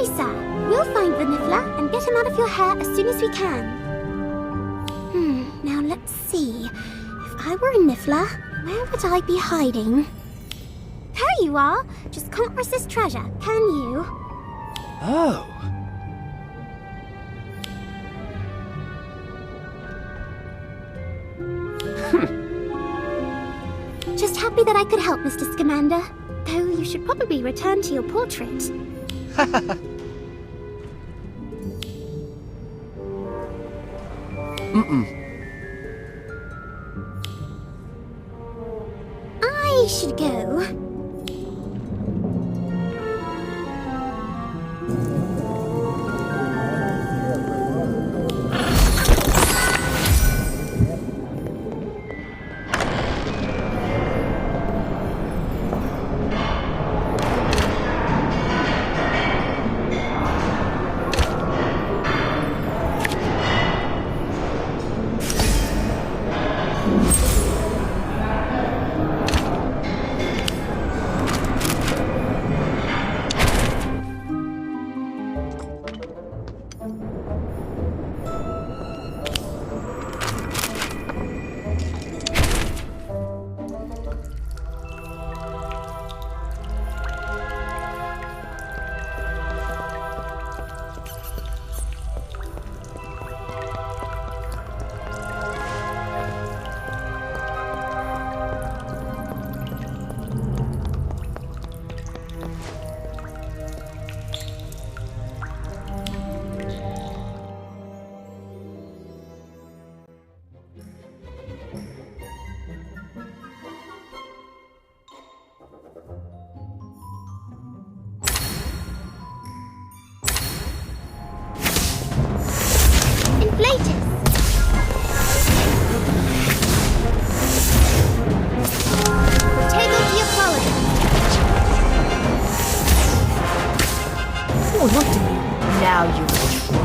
sir. We'll find the Niffler and get him out of your hair as soon as we can. Now let's see. If I were a Niffler, where would I be hiding? There you are. Just can't resist treasure, can you? Oh. Just happy that I could help, Mr. Scamander. Though you should probably return to your portrait. I should go. Now you're in trouble.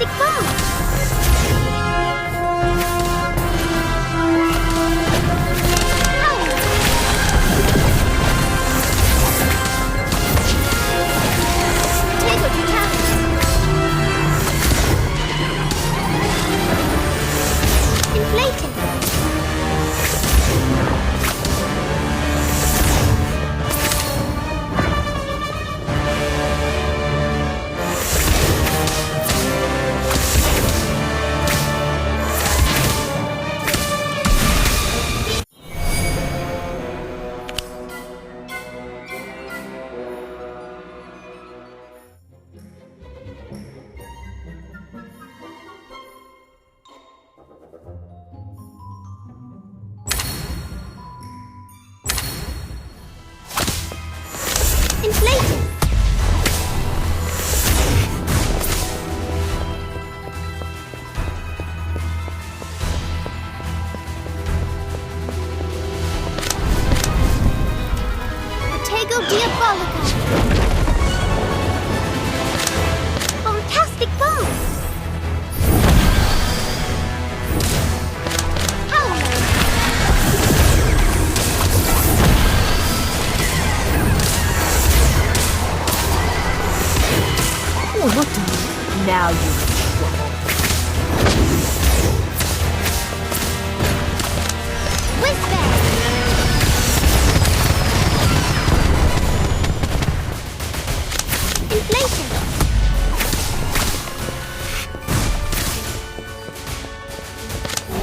Whisper! Inflation!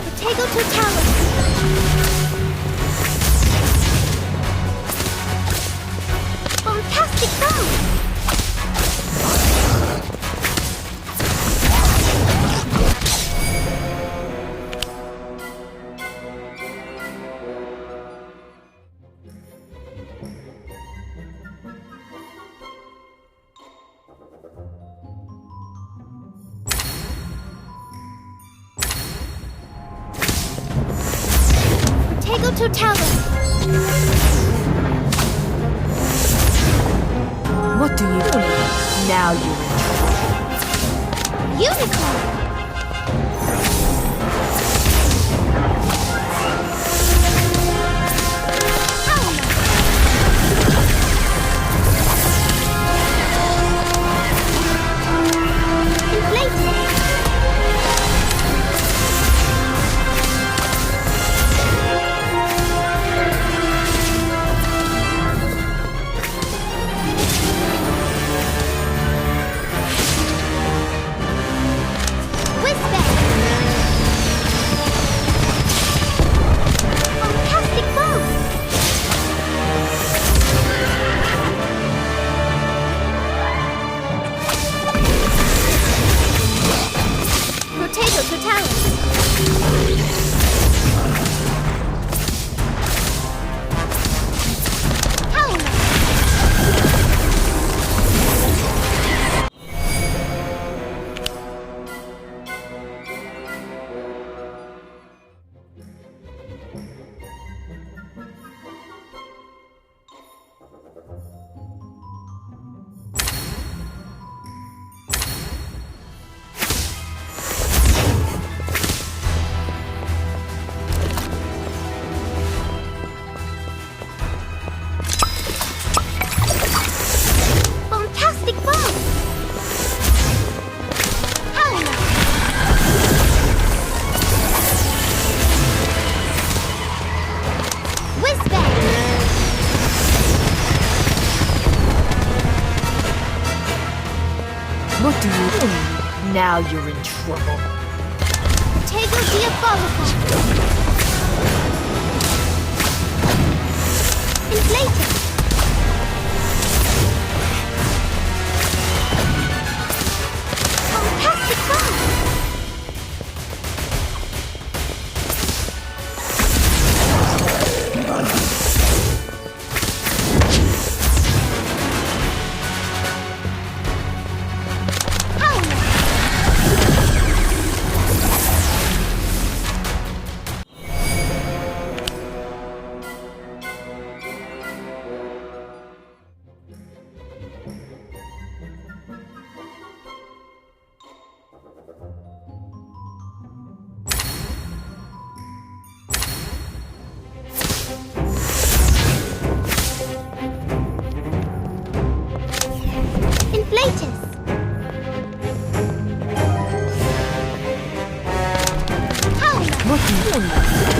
Potato totality! Fantastic bomb! Potato totality! What do you do? Now you're in trouble. Unicorn! Howler! What do you need? Now you're in trouble. Potato diabolical. Inflated. Fantastic bomb.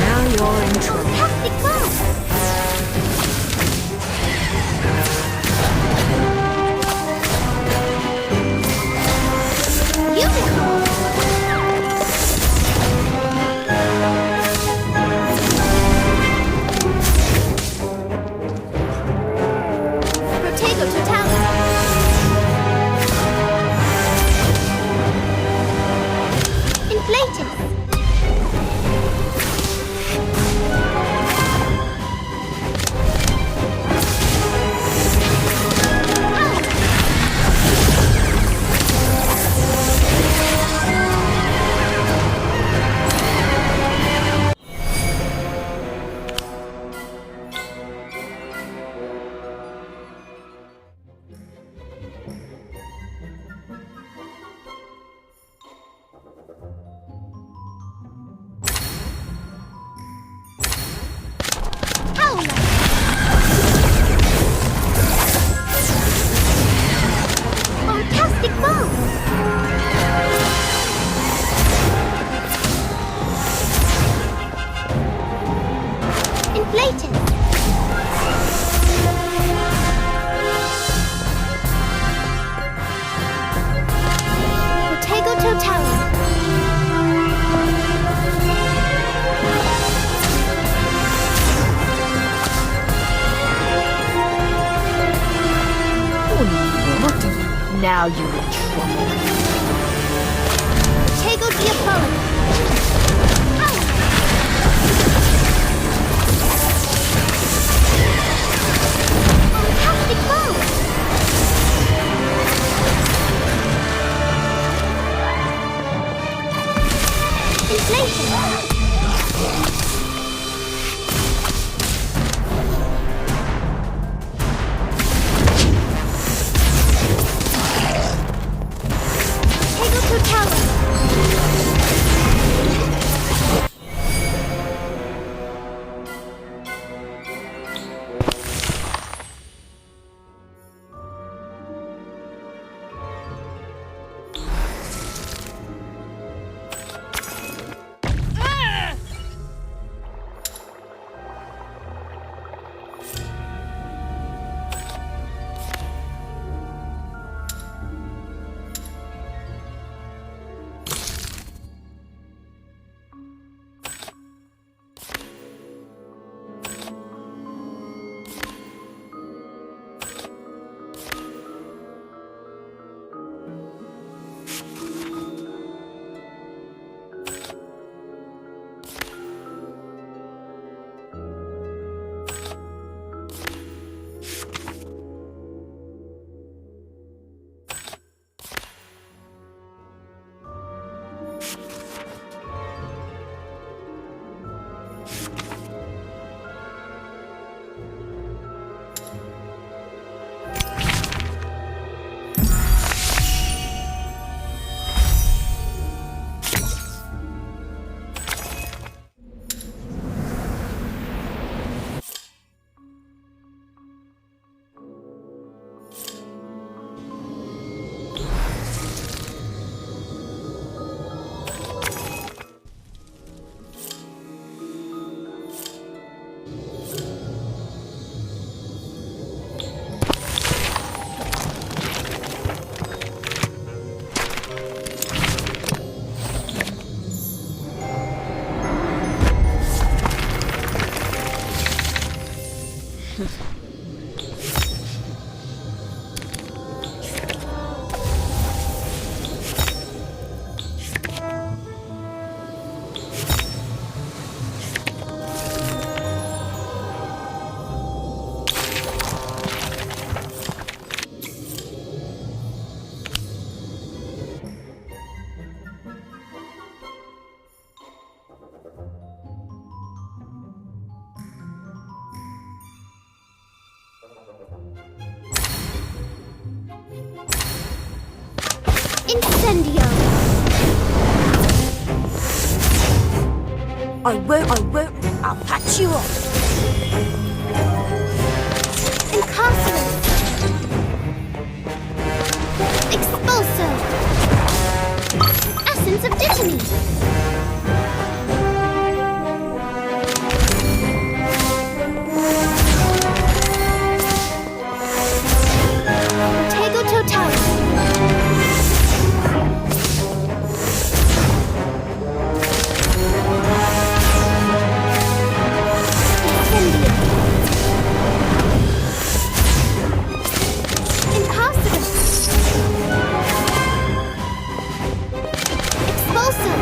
Now you're in trouble. Fantastic bomb. Unicorn. Protego totality. Inflated. Fantastic bomb! Inflated! Protego totality! Now you're in trouble. Protego diabolical! Fantastic bomb! Inflation! Incendio! I won't. I'll patch you up. Incarcerate! Expulso! Essence of Dittany! Tego Totalis! Incendio! Incarcerate! Expulso!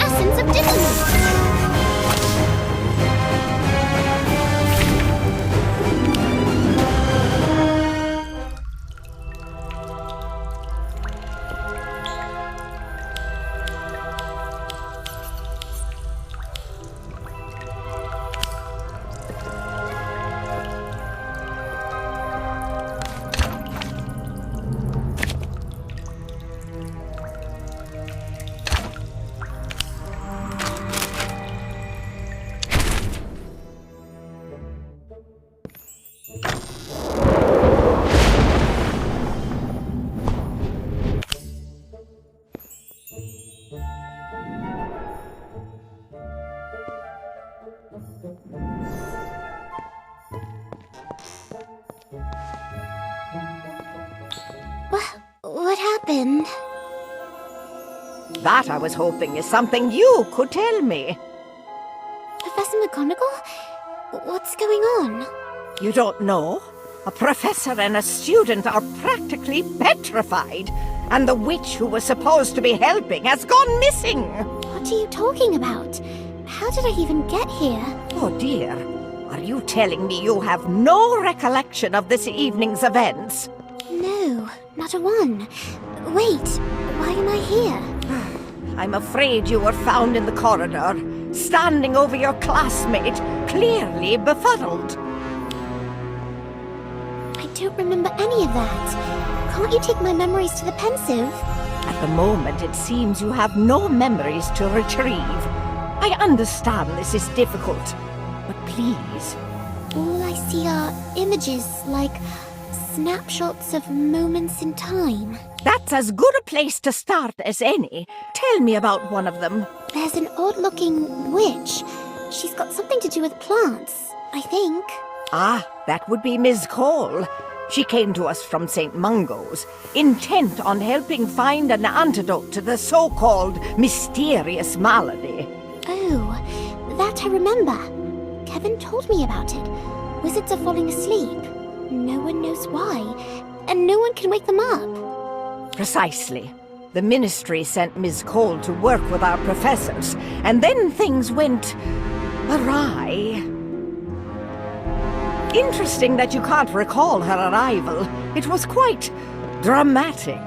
Essence of Dittany! What happened? That, I was hoping, is something you could tell me. Professor McGonagall? What's going on? You don't know? A professor and a student are practically petrified, and the witch who was supposed to be helping has gone missing. What are you talking about? How did I even get here? Oh dear, are you telling me you have no recollection of this evening's events? No, not a one. Wait, why am I here? I'm afraid you were found in the corridor, standing over your classmate, clearly befuddled. I don't remember any of that. Can't you take my memories to the pensive? At the moment, it seems you have no memories to retrieve. I understand this is difficult, but please. All I see are images, like snapshots of moments in time. That's as good a place to start as any. Tell me about one of them. There's an odd-looking witch. She's got something to do with plants, I think. Ah, that would be Ms. Cole. She came to us from St. Mungo's, intent on helping find an antidote to the so-called mysterious malady. Oh, that I remember. Kevin told me about it. Wizards are falling asleep. No one knows why, and no one can wake them up. Precisely. The Ministry sent Ms. Cole to work with our professors, and then things went awry. Interesting that you can't recall her arrival. It was quite dramatic.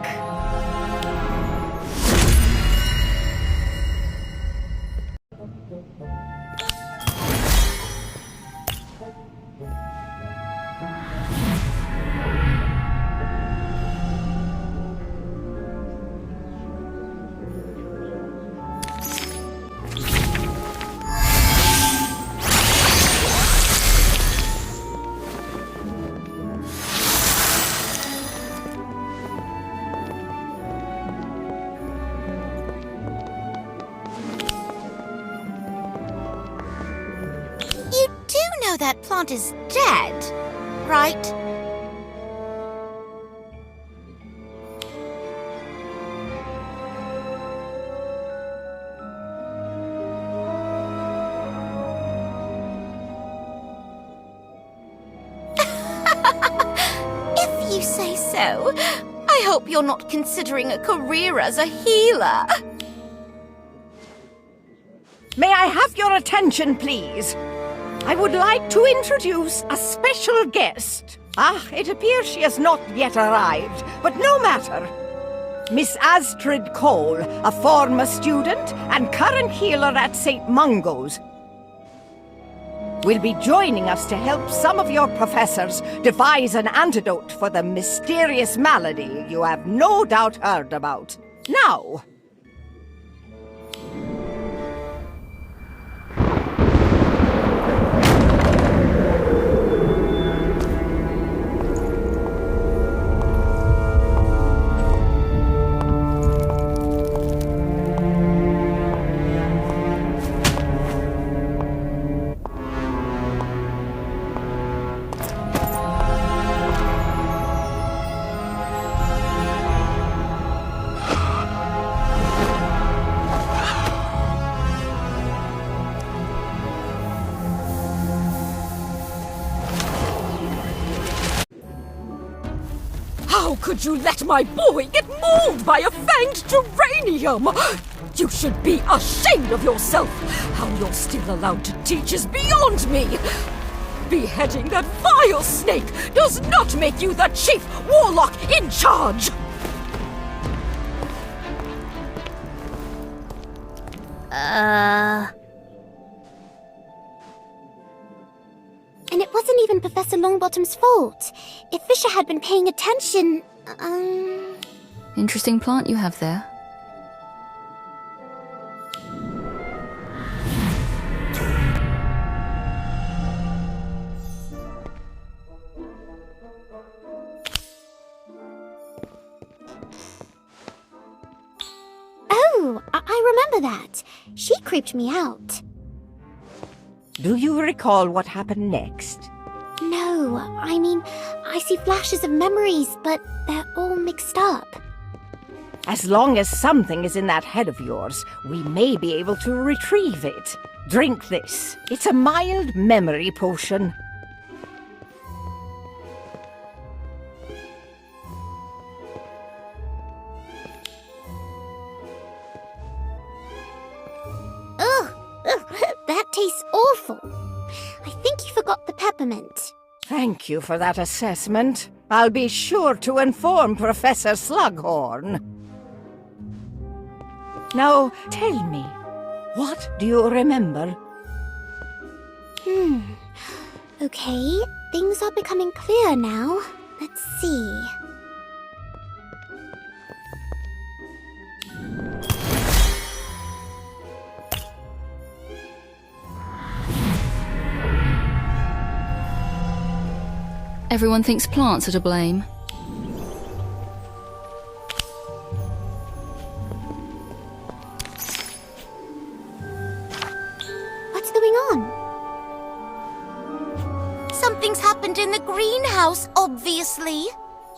That plant is dead, right? If you say so. I hope you're not considering a career as a healer. May I have your attention, please? I would like to introduce a special guest. Ah, it appears she has not yet arrived, but no matter. Miss Astrid Cole, a former student and current healer at St. Mungo's. will be joining us to help some of your professors devise an antidote for the mysterious malady you have no doubt heard about. Now, How could you let my boy get mauled by a fanged geranium? You should be ashamed of yourself. How you're still allowed to teach is beyond me. Beheading that vile snake does not make you the chief warlock in charge. And it wasn't even Professor Longbottom's fault. If Fisher had been paying attention, Interesting plant you have there. Oh, I remember that. She creeped me out. do you recall what happened next? No, I mean, I see flashes of memories, but they're all mixed up. As long as something is in that head of yours, we may be able to retrieve it. Drink this. It's a mild memory potion. Ugh, that tastes awful. I think you forgot the peppermint. Thank you for that assessment. I'll be sure to inform Professor Slughorn. Now, tell me, what do you remember? Okay, things are becoming clear now. Let's see. Everyone thinks plants are to blame. What's going on? Something's happened in the greenhouse, obviously.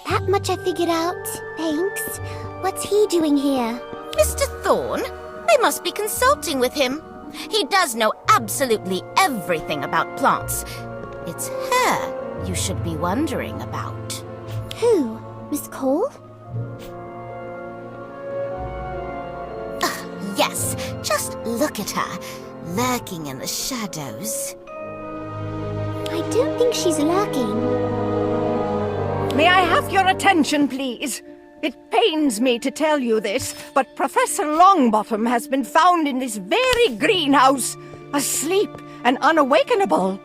That much I figured out. Thanks. What's he doing here? Mr. Thorne? They must be consulting with him. He does know absolutely everything about plants. It's her you should be wondering about. Who? Miss Cole? Yes, just look at her, lurking in the shadows. I don't think she's lurking. May I have your attention, please? It pains me to tell you this, but Professor Longbottom has been found in this very greenhouse, asleep and unawakenable.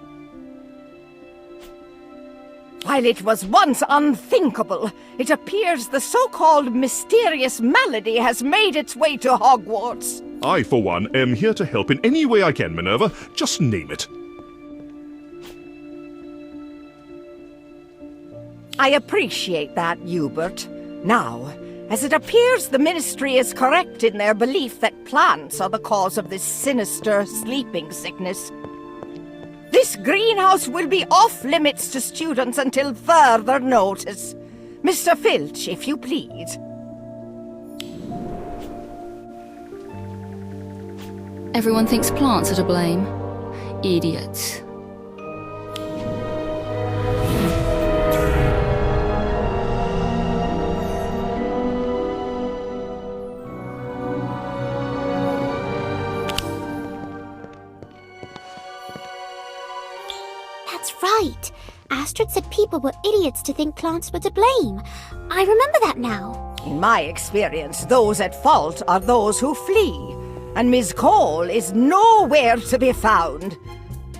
While it was once unthinkable, it appears the so-called mysterious malady has made its way to Hogwarts. I, for one, am here to help in any way I can, Minerva. Just name it. I appreciate that, Hubert. Now, as it appears the Ministry is correct in their belief that plants are the cause of this sinister sleeping sickness, this greenhouse will be off-limits to students until further notice. Mr. Filch, if you please. Everyone thinks plants are to blame. Idiots. That's right. Astrid said people were idiots to think plants were to blame. I remember that now. In my experience, those at fault are those who flee, and Miss Cole is nowhere to be found.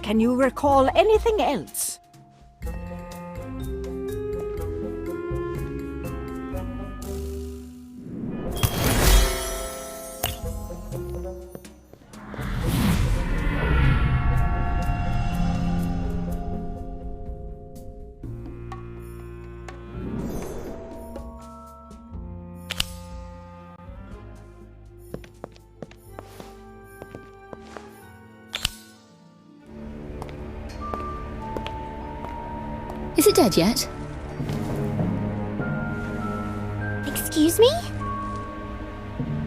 can you recall anything else? Is it dead yet? Excuse me?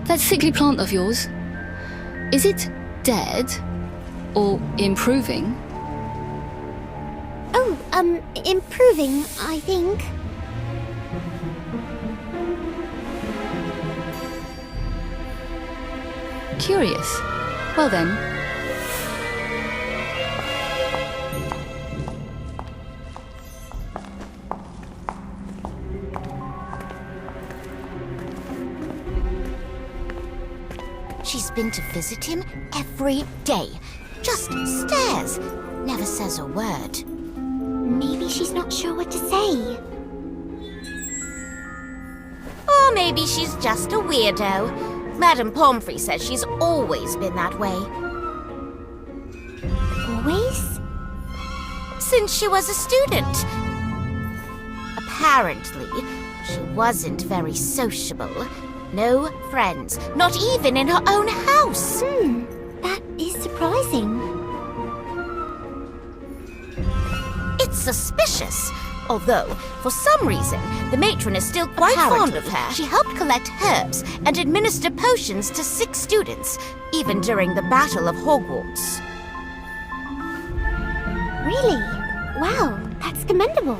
That sickly plant of yours. Is it dead? Or improving? Oh, improving, I think. Curious. Well then. She's been to visit him every day. Just stares. Never says a word. Maybe she's not sure what to say. Or maybe she's just a weirdo. Madame Pomfrey says she's always been that way. Always? Since she was a student. Apparently, she wasn't very sociable. No friends, not even in her own house. That is surprising. It's suspicious. Although, for some reason, the matron is still quite fond of her. She helped collect herbs and administer potions to sick students, even during the Battle of Hogwarts. Really? Wow, that's commendable.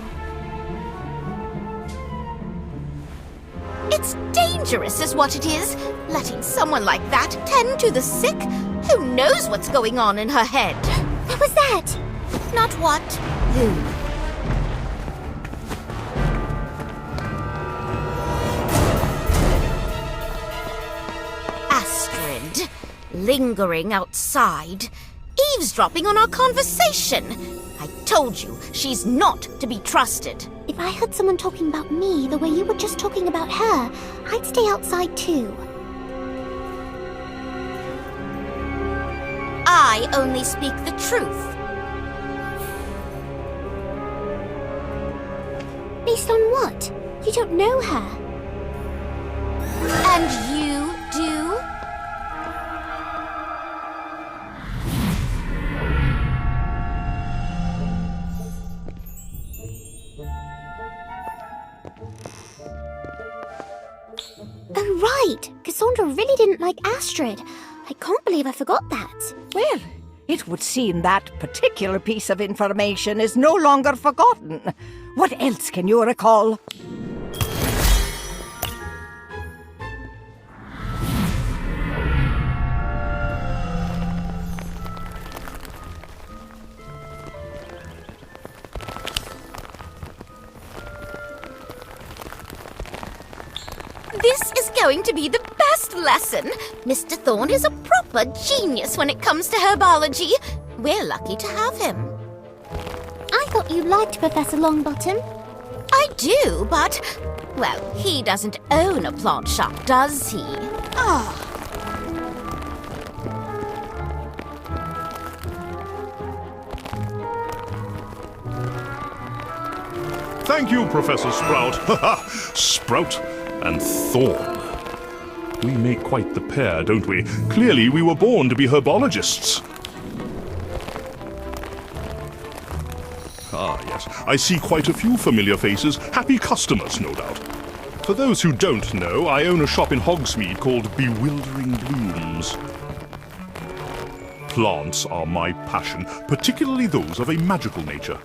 It's dangerous is what it is. Letting someone like that tend to the sick. Who knows what's going on in her head? What was that? Not what? Who? Astrid. Lingering outside. Eavesdropping on our conversation. I told you, she's not to be trusted. If I heard someone talking about me the way you were just talking about her, I'd stay outside too. I only speak the truth. Based on what? You don't know her. And you do? Oh, right! Cassandra really didn't like Astrid. I can't believe I forgot that. Well, it would seem that particular piece of information is no longer forgotten. What else can you recall? This is going to be the best lesson. Mr. Thorne is a proper genius when it comes to herbology. We're lucky to have him. I thought you liked Professor Longbottom. I do, but... well, he doesn't own a plant shop, does he? Thank you, Professor Sprout. Sprout and Thorn. We make quite the pair, don't we? Clearly, we were born to be herbologists. Ah, yes. I see quite a few familiar faces. Happy customers, no doubt. For those who don't know, I own a shop in Hogsmeade called Bewildering Blooms. Plants are my passion, particularly those of a magical nature.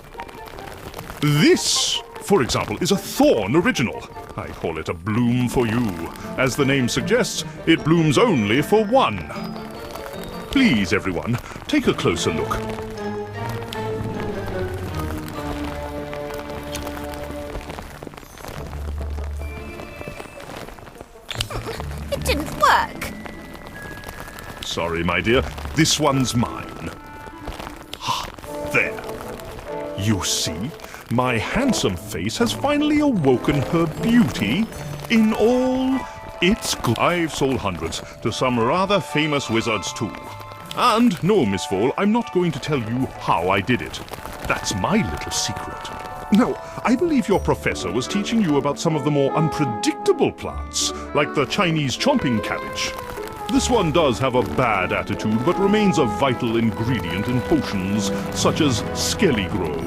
This, for example, is a thorn original. I call it a bloom for you. As the name suggests, it blooms only for one. Please, everyone, take a closer look. It didn't work. Sorry, my dear. This one's mine. You see, my handsome face has finally awoken her beauty in all its I've sold hundreds to some rather famous wizards too. And no, Miss Fall, I'm not going to tell you how I did it. That's my little secret. Now, I believe your professor was teaching you about some of the more unpredictable plants, like the Chinese chomping cabbage. This one does have a bad attitude, but remains a vital ingredient in potions such as Skelly Grow.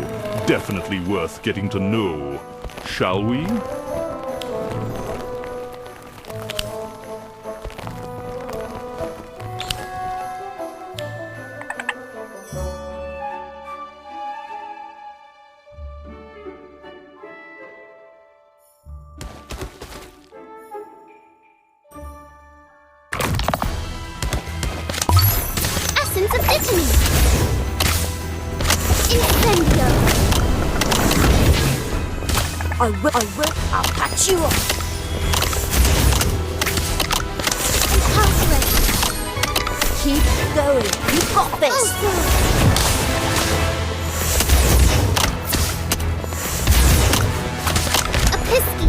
Definitely worth getting to know. Shall we? Essence of Italy! Incendio! I will, I'll patch you up. Incarcerate! Keep going. You've got this. Also! Episky!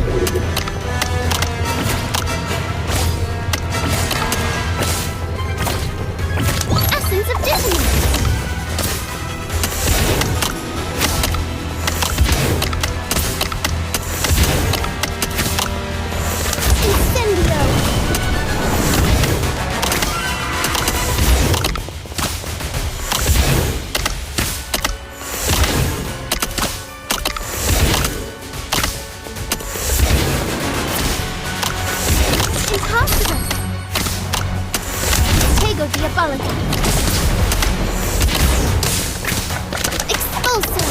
Essence of Italy! Incendio! Impossible! Tego Diabolica! Expulso!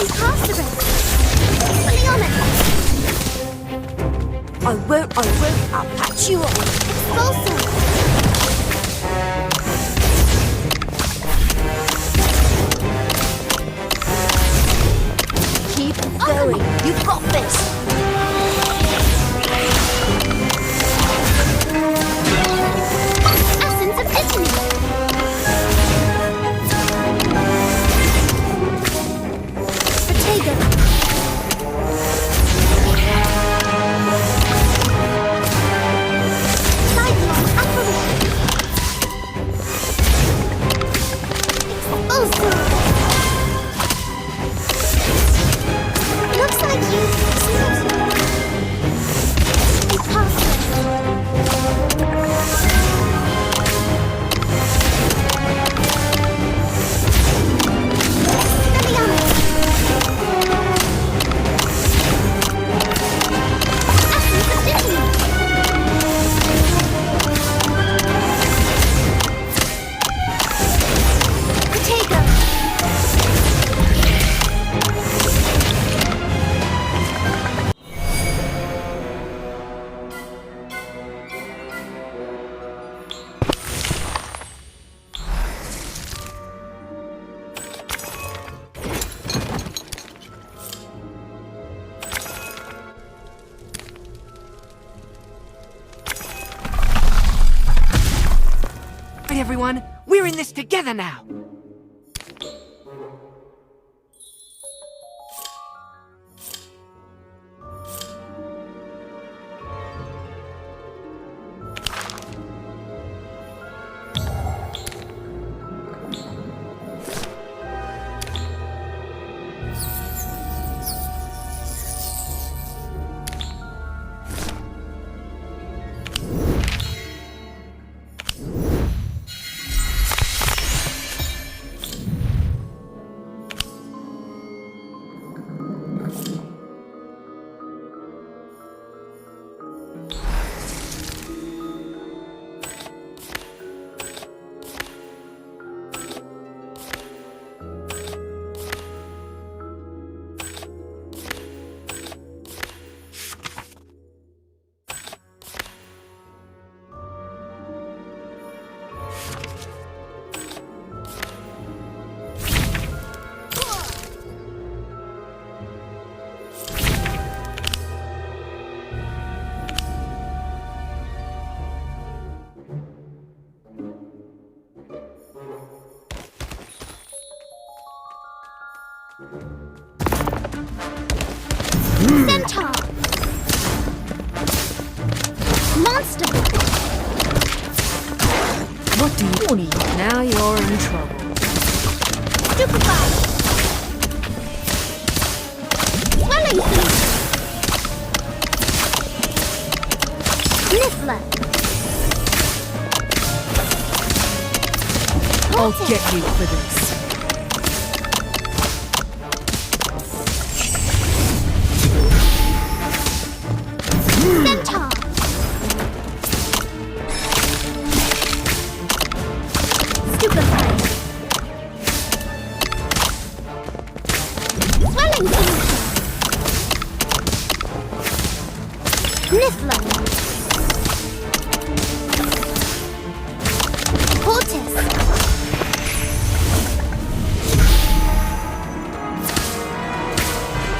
Incarcerate! Fully on it! I won't, I'll patch you up. Expulso! Keep going. You've got this. Essence of Italy! Protego! Cyclone apparition! Expulso! Looks like you We're in this together now. Centaur! Monster! What do you need? Now you're in trouble. Stupefy! Swelling solution! Niffler! I'll get you for this. Centaur! Stupefy! Swelling solution! Niffler! Portis!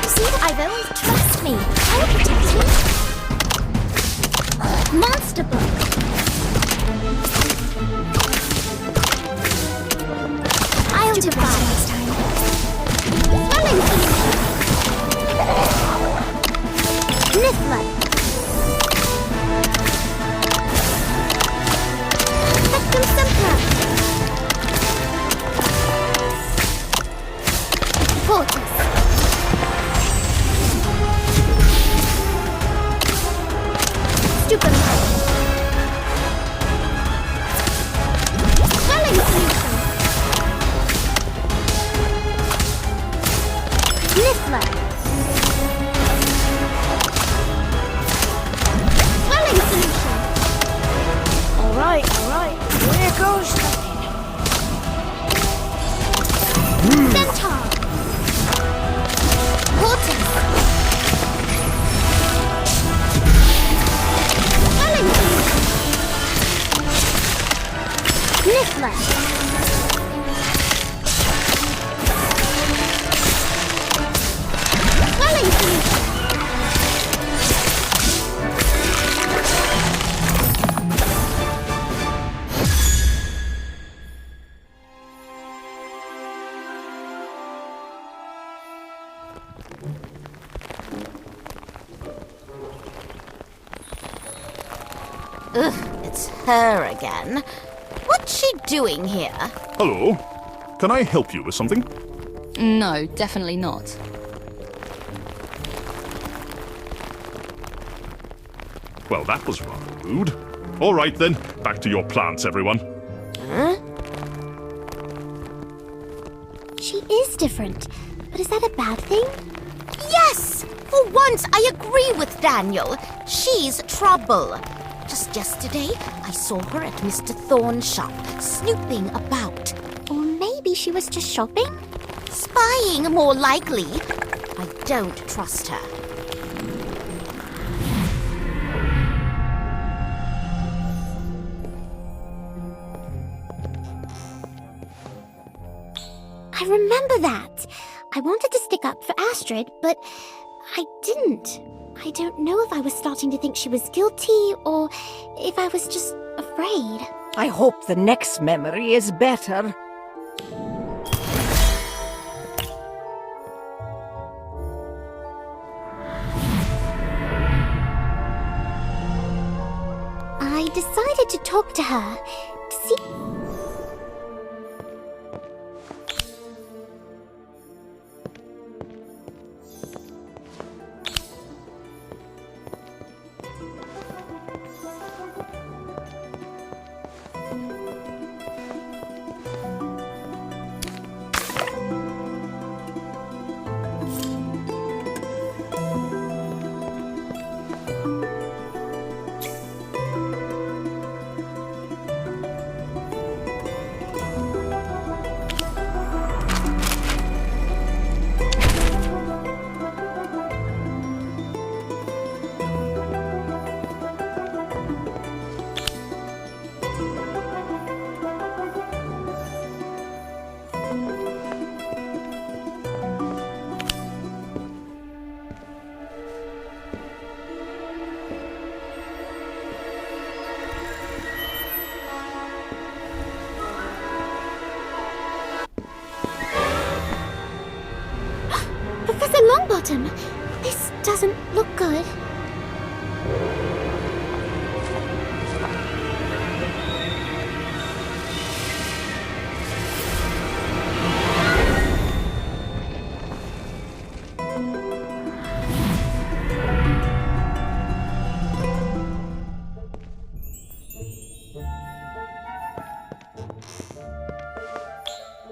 See, Ivo, trust me. I'll protect you. Monster book. I'll do better next time. Swelling solution. Niffler. Spectrum Sempra. Portis. Stupefy. Swelling solution. Niffler. Swelling solution. All right. Here goes Centaur. Portis. Swelling solution. Niffler. Swelling solution. Ugh, it's her again. What's she doing here? Hello. Can I help you with something? No, definitely not. Well, that was rather rude. All right then, back to your plants, everyone. She is different, but is that a bad thing? Yes! For once, I agree with Daniel. She's trouble. Just yesterday, I saw her at Mr. Thorne's shop, snooping about. Or maybe she was just shopping? Spying, more likely. I don't trust her. I remember that. I wanted to stick up for Astrid, but I didn't. I don't know if I was starting to think she was guilty or if I was just afraid. I hope the next memory is better. I decided to talk to her to see. Professor Longbottom, this doesn't look good.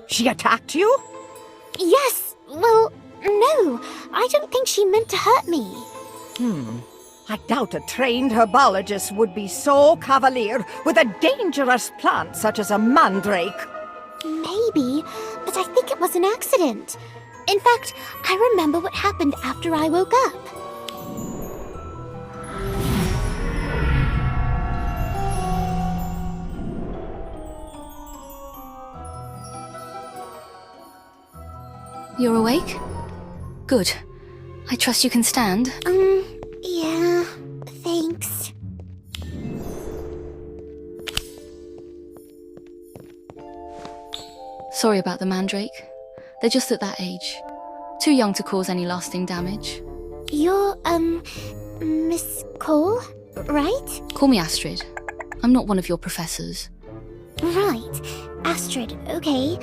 She attacked you? Yes, well, no, I don't think she meant to hurt me. I doubt a trained herbologist would be so cavalier with a dangerous plant such as a mandrake. Maybe, but I think it was an accident. In fact, I remember what happened after I woke up. You're awake? Good. I trust you can stand. Yeah, thanks. Sorry about the mandrake. They're just at that age. Too young to cause any lasting damage. You're, Miss Cole, right? Call me Astrid. I'm not one of your professors. Right. Astrid, okay.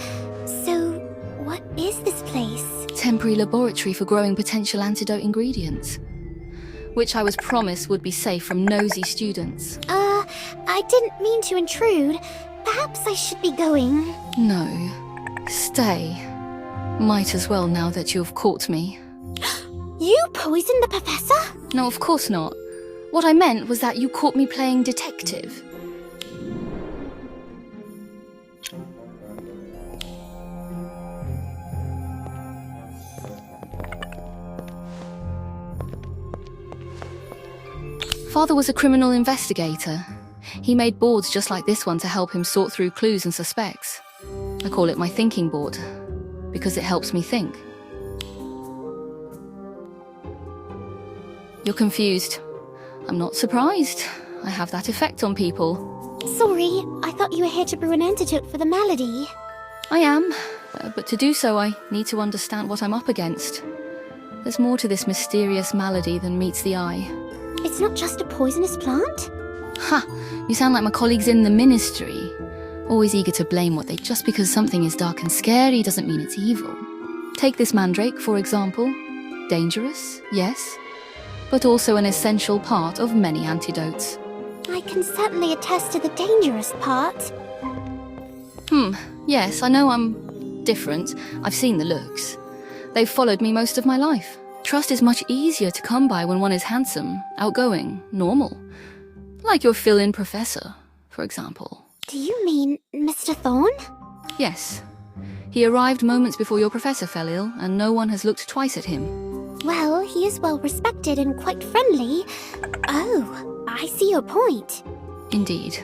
So, what is this place? Temporary laboratory for growing potential antidote ingredients, which I was promised would be safe from nosy students. I didn't mean to intrude. Perhaps I should be going. No. Stay. Might as well now that you've caught me. You poisoned the professor? No, of course not. What I meant was that you caught me playing detective. Father was a criminal investigator. He made boards just like this one to help him sort through clues and suspects. I call it my thinking board, because it helps me think. You're confused. I'm not surprised. I have that effect on people. Sorry, I thought you were here to brew an antidote for the malady. I am, but to do so I need to understand what I'm up against. There's more to this mysterious malady than meets the eye. It's not just a poisonous plant? Ha! You sound like my colleagues in the ministry. Always eager to blame what they just because something is dark and scary doesn't mean it's evil. Take this mandrake, for example. Dangerous, yes, but also an essential part of many antidotes. I can certainly attest to the dangerous part. Yes, I know I'm different. I've seen the looks. They've followed me most of my life. Trust is much easier to come by when one is handsome, outgoing, normal. Like your fill-in professor, for example. Do you mean Mr. Thorne? Yes. He arrived moments before your professor fell ill, and no one has looked twice at him. Well, he is well respected and quite friendly. Oh, I see your point. Indeed.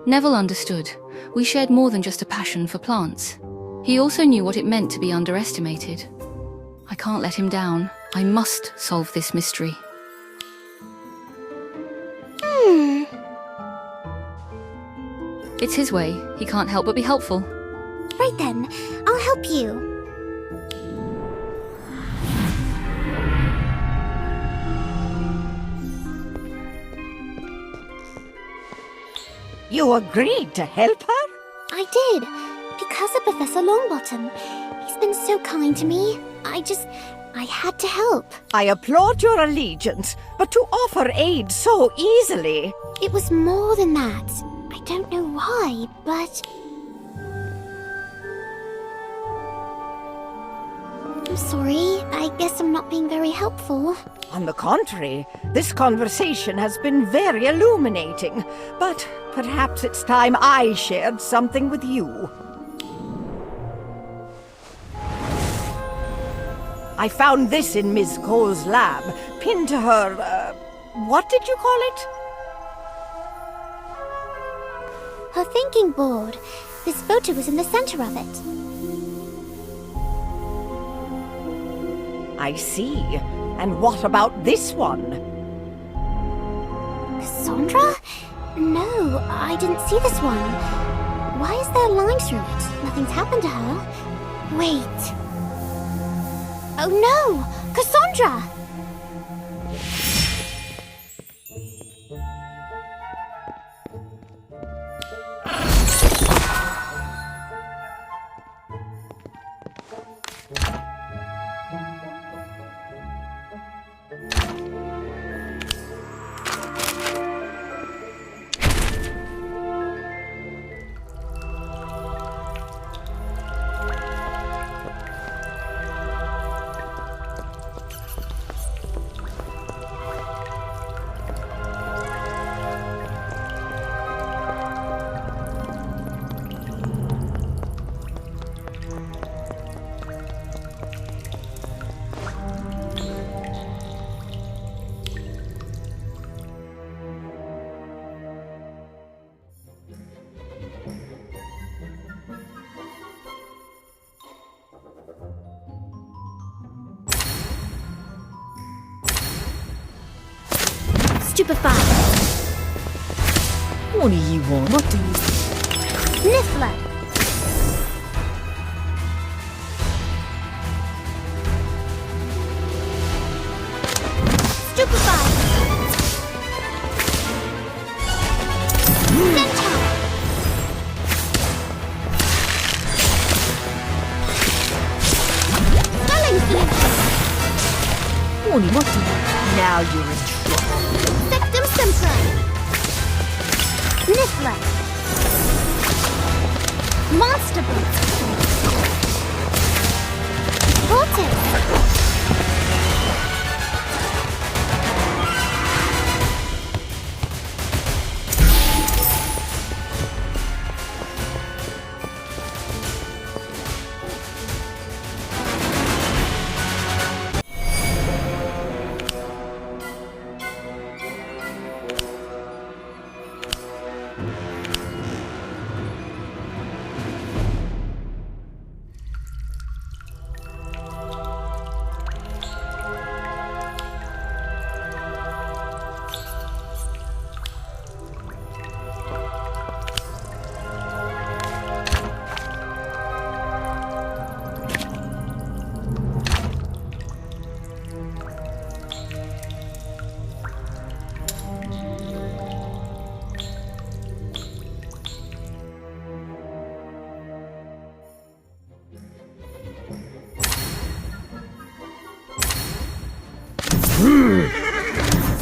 Neville understood. We shared more than just a passion for plants. He also knew what it meant to be underestimated. I can't let him down. I must solve this mystery. It's his way. He can't help but be helpful. Right then, I'll help you. You agreed to help her? I did, because of Professor Longbottom. He's been so kind to me. I had to help. I applaud your allegiance, but to offer aid so easily... It was more than that. I don't know why, but... I'm sorry. I guess I'm not being very helpful. On the contrary, this conversation has been very illuminating, but perhaps it's time I shared something with you. I found this in Ms. Cole's lab, pinned to her, what did you call it? Her thinking board. This photo was in the center of it. I see. And what about this one? Cassandra? No, I didn't see this one. Why is there a line through it? Nothing's happened to her. Wait. Oh no! Cassandra! Stupefied. What do you want? What do you... Niffler. Stupefied. Centaur. Spelling solution. What do you... Now you're in trouble. Sectum Sempra. Niffler. Monster Boot. Vortex.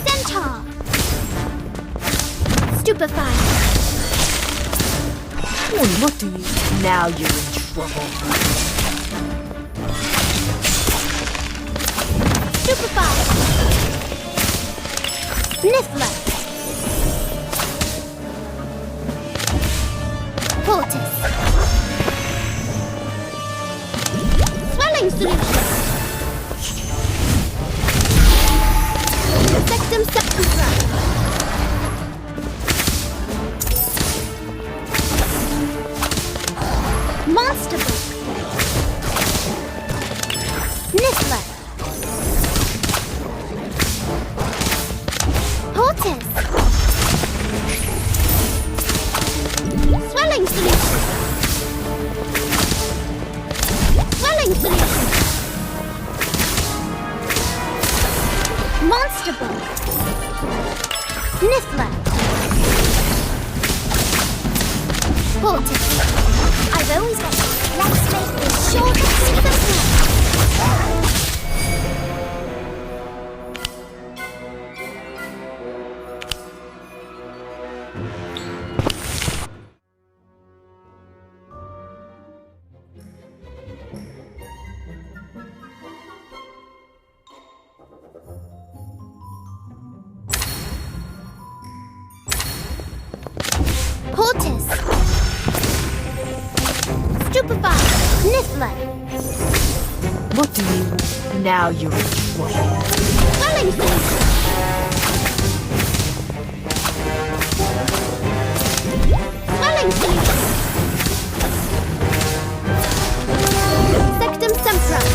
Centaur. Stupefied. What do you... Now you're in trouble. Stupefied. Niffler. Vortex. Swelling solution. Sectum Sepulchra. Monster Book. Niffler. Portis. Monster Ball. Niffler. Portus. I've always got this. Let's make this short and sweet as Portus. Stupefy. Niffler. What do you... Now you're in trouble. Swelling Face. Swelling Face. Sectum Sempra.